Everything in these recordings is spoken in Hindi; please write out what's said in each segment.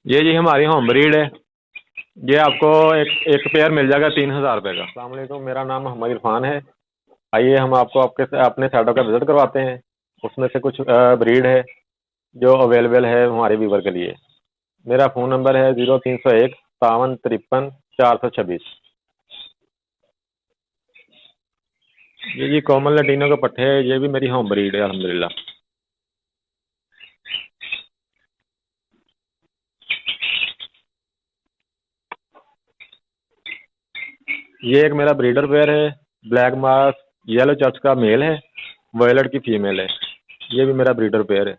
ये जी हमारी होम ब्रीड है। ये आपको एक एक पेयर मिल जाएगा 3,000 रुपये का। अस्सलाम वालेकुम, मेरा नाम मोहम्मद इरफान है। आइए हम आपको अपने साइटों का विज़िट करवाते हैं। उसमें से कुछ ब्रीड है जो अवेलेबल है हमारे व्यूवर के लिए। मेरा फ़ोन नंबर है 0301 5753 426। ये जी कॉमन लटीनों के पट्टे है। ये भी मेरी होम ब्रीड है अल्हम्दुलिल्लाह। ये एक मेरा ब्रीडर पेयर है। ब्लैक मास येलो चर्च का मेल है, वायलट की फीमेल है। ये भी मेरा ब्रीडर पेयर है।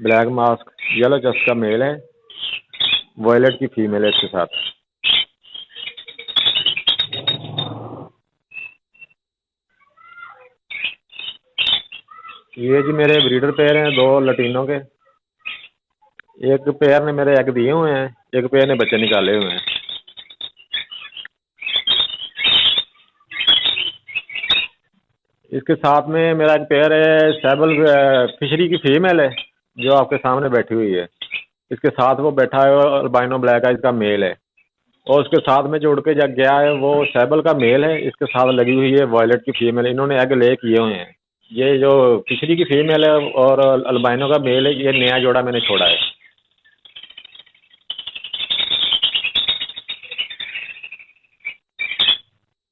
ब्लैक मास्क येलो चर्च का मेल है, वायलट की फीमेल है इसके साथ। ये जी मेरे ब्रीडर पेयर हैं दो लटीनों के। एक पेयर ने मेरे एग दिए हुए हैं, एक पेयर ने बच्चे निकाले हुए हैं। इसके साथ में मेरा एक पेयर है सैबल फिशरी की फीमेल है जो आपके सामने बैठी हुई है। इसके साथ वो बैठा है अल्बाइनो ब्लैक आइज का मेल है। और उसके साथ में जो उड़ के जब गया है वो सैबल का मेल है। इसके साथ लगी हुई है वायलट की फीमेल। इन्होंने एग ले किए हुए हैं। ये जो फिशरी की फीमेल है और अल्बाइनो का मेल है, ये नया जोड़ा मैंने छोड़ा है।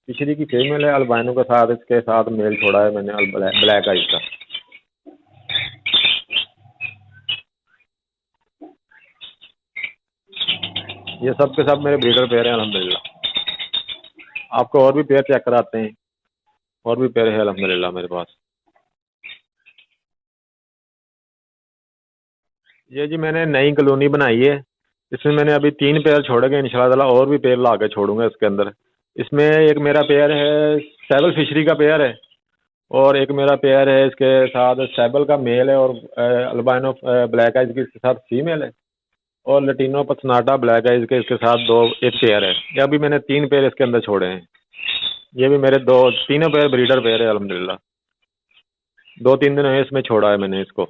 फिशरी की फीमेल है, अल्बाइनो के साथ इसके साथ मेल छोड़ा है मैंने ब्लैक आइज का। ये सब के सब मेरे ब्रीडर पेयर हैं अल्हम्दुलिल्लाह। आपको और भी पेयर चेक कराते हैं। और भी पेयर है अल्हम्दुलिल्लाह मेरे पास। ये जी मैंने नई कॉलोनी बनाई है। इसमें मैंने अभी 3 पेयर छोड़ेंगे इंशाल्लाह ताला, और भी पेयर ला के छोड़ूंगा इसके अंदर। इसमें एक मेरा पेयर है सैबल फिशरी का पेयर है, और एक मेरा पेयर है इसके साथ सैबल का मेल है, और अल्बाइनो ब्लैक आइज की इसके साथ फीमेल है, और लटीनो पसनाटा ब्लैक आइज के इसके साथ एक पेयर है। ये अभी मैंने 3 पेयर इसके अंदर छोड़े हैं। ये भी मेरे दो तीनों पेयर ब्रीडर पेयर है अल्हम्दुलिल्लाह। 2-3 दिन हुए इसमें छोड़ा है मैंने इसको।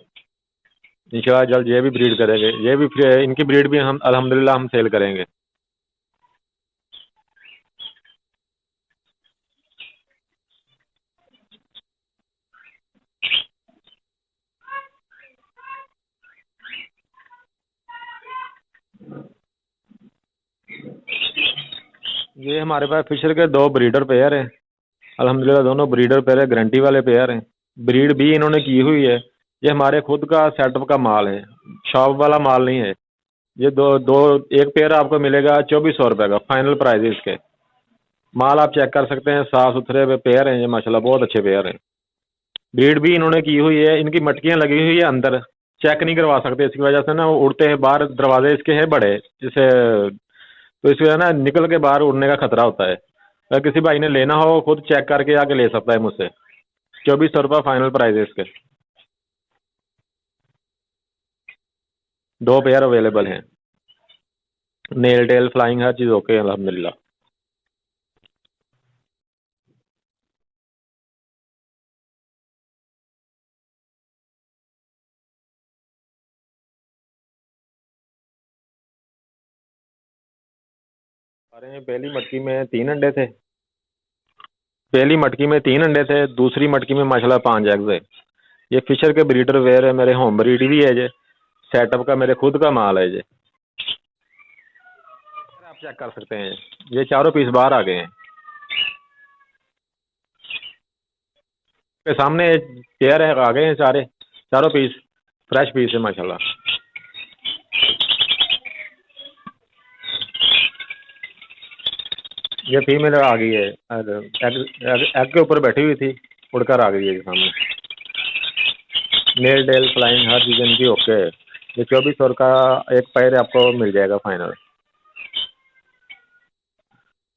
इंशाल्लाह जल्द ये भी ब्रीड करेंगे। ये भी इनकी ब्रीड भी हम अल्हम्दुलिल्लाह हम सेल करेंगे। ये हमारे पास फिशर के 2 ब्रीडर पेयर हैं अल्हम्दुलिल्लाह। दोनों ब्रीडर पेयर है, गारंटी वाले पेयर हैं। ब्रीड भी इन्होंने की हुई है। ये हमारे खुद का सेटअप का माल है, शॉप वाला माल नहीं है। ये दो दो एक पेयर आपको मिलेगा 2400 रुपये का, फाइनल प्राइस है इसके। माल आप चेक कर सकते हैं, साफ सुथरे पेयर हैं ये माशाल्लाह, बहुत अच्छे पेयर हैं। ब्रीड भी इन्होंने की हुई है। इनकी मटकियां लगी हुई है अंदर, चेक नहीं करवा सकते इसकी वजह से ना, वो उड़ते हैं बाहर। दरवाजे इसके हैं बड़े, जैसे तो इस वजह ना निकल के बाहर उड़ने का खतरा होता है। अगर किसी भाई ने लेना हो खुद चेक करके आके ले सकता है मुझसे। 2400 रुपये फाइनल प्राइस है इसके। 2 पेयर अवेलेबल हैं। नेल टेल फ्लाइंग हर चीज़ ओके है अल्हम्दुलिल्लाह। अरे पहली मटकी में 3 अंडे थे। पहली मटकी में 3 अंडे थे, दूसरी मटकी में माशाल्लाह 5 एग्स है। ये फिशर के ब्रीडर वेयर है, मेरे होम ब्रीड भी है ये। सेटअप का मेरे खुद का माल है ये। आप चेक कर सकते हैं, ये चारों पीस बाहर आ गए हैं। के सामने पेयर है, आ गए हैं चारों पीस। फ्रेश पीस है माशाल्लाह। ये फीमेल आ गई है, एग के ऊपर बैठी हुई थी, उड़कर आ गई है ये सामने। नेल डेल फ्लाइंग हर चीज़ इनकी ओके है। ये 2400 का एक पैर आपको मिल जाएगा फाइनल।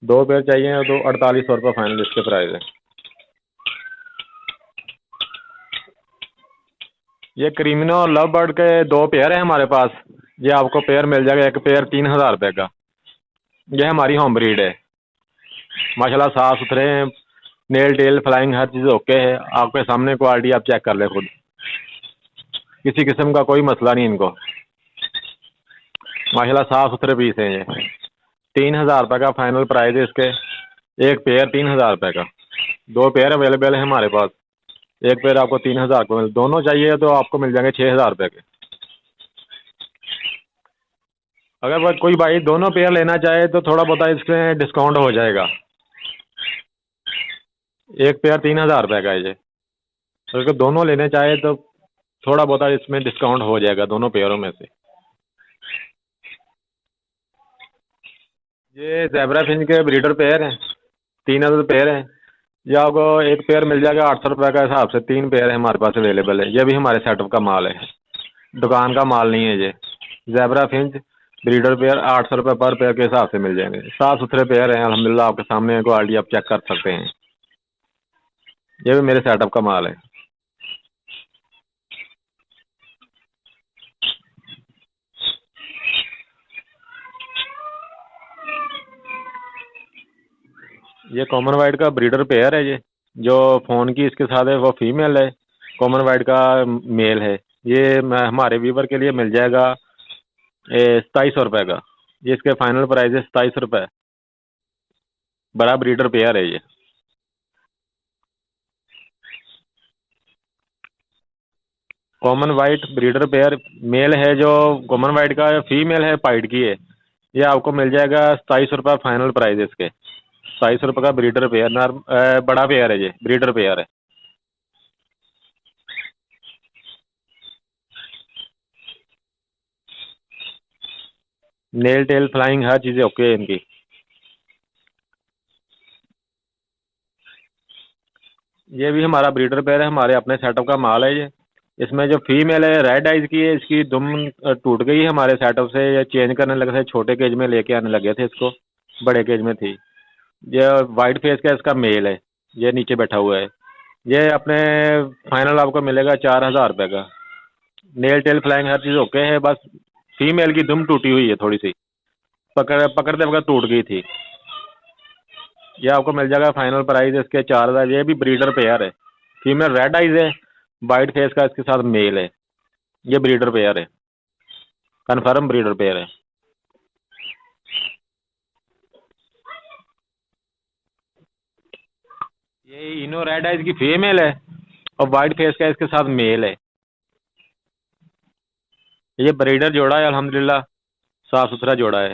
2 पेयर चाहिए तो 4800 रुपये फाइनल इसके प्राइस है। ये क्रीमिनो और लव बर्ड के 2 पेयर हैं हमारे पास। ये आपको पेयर मिल जाएगा, एक पेयर 3000 रुपये का। ये हमारी होम ब्रीड है माशाल्लाह, साफ़ सुथरे हैं। नेल टेल फ्लाइंग हर चीज़ ओके है। आपके सामने क्वालिटी आप चेक कर ले खुद। किसी किस्म का कोई मसला नहीं इनको। माशाल्लाह साफ़ सुथरे पीस हैं ये। 3,000 रुपये का फाइनल प्राइस है इसके। एक पेयर 3,000 रुपये का। दो पेयर अवेलेबल है हमारे पास। एक पेयर आपको 3,000 को मिल, दोनों चाहिए तो आपको मिल जाएंगे 6,000 रुपये के। अगर कोई भाई दोनों पेयर लेना चाहे तो थोड़ा बहुत इसमें डिस्काउंट हो जाएगा। एक पेयर 3,000 रुपये का है ये। अगर दोनों लेने चाहे तो थोड़ा बहुत इसमें डिस्काउंट हो जाएगा दोनों पेयरों में से। ये ज़ेबरा फिंच के ब्रीडर पेयर हैं। 3 पेयर हैं। ये आपको एक पेयर मिल जाएगा 800 रुपये का हिसाब से। 3 पेयर है हमारे पास अवेलेबल है। ये भी हमारे सेटअप का माल है, दुकान का माल नहीं है ये। ज़ेबरा फिंच ब्रीडर पेयर 800 रुपये पर पेयर के हिसाब से मिल जाएंगे। साफ़ सुथरे पेयर हैं अल्हम्दुलिल्लाह, आपके सामने क्वालिटी आप चेक कर सकते हैं। ये भी मेरे सेटअप का माल है। ये कॉमन वाइट का ब्रीडर पेयर है। ये जो फ़ोन की इसके साथ है वो फीमेल है, कॉमन वाइट का मेल है। ये हमारे व्यूवर के लिए मिल जाएगा 2700 रुपये का। ये इसके फाइनल प्राइस है 27 रुपये। बड़ा ब्रीडर पेयर है ये। Common white breeder pair male है जो कॉमन वाइट का, फीमेल है पाइट की है। ये आपको मिल जाएगा 2700 रुपये फाइनल प्राइस है इसके। 2700 रुपये का ब्रीडर पेयर बड़ा पेयर है ये, ब्रीडर पेयर है। नेल टेल फ्लाइंग हर चीज़ें ओके है इनकी। ये भी हमारा ब्रीडर पेयर है, हमारे अपने सेटअप का माल है ये। इसमें जो फीमेल है रेड आइज की है, इसकी दुम टूट गई है हमारे सेटअप से। ये चेंज करने लगे थे, छोटे केज में लेके आने लगे थे इसको, बड़े केज में थी। ये वाइट फेस का इसका मेल है, ये नीचे बैठा हुआ है। ये अपने फाइनल आपको मिलेगा 4,000 रुपये का। नेल टेल फ्लाइंग हर चीज़ ओके है, बस फीमेल की दुम टूटी हुई है थोड़ी सी, पकड़ते वक्त टूट गई थी। ये आपको मिल जाएगा फाइनल प्राइस इसके 4,000। ये भी ब्रीडर पेयर है, फीमेल रेड आइज है, वाइट फेस का इसके साथ मेल है। ये ब्रीडर पेयर है, कन्फर्म ब्रीडर पेयर है। ये इनो रेड आइज की फीमेल है और वाइट फेस का इसके साथ मेल है। ये ब्रीडर जोड़ा है अल्हम्दुलिल्लाह, साफ सुथरा जोड़ा है।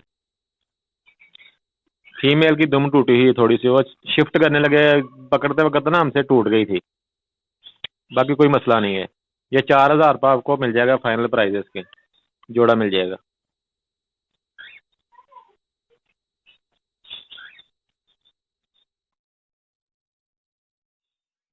फीमेल की दुम टूटी हुई है थोड़ी सी, वो शिफ्ट करने लगे पकड़ते वक्त ना हमसे टूट गई थी, बाकी कोई मसला नहीं है। ये 4,000 रुपये आपको मिल जाएगा फाइनल प्राइस इसके, जोड़ा मिल जाएगा।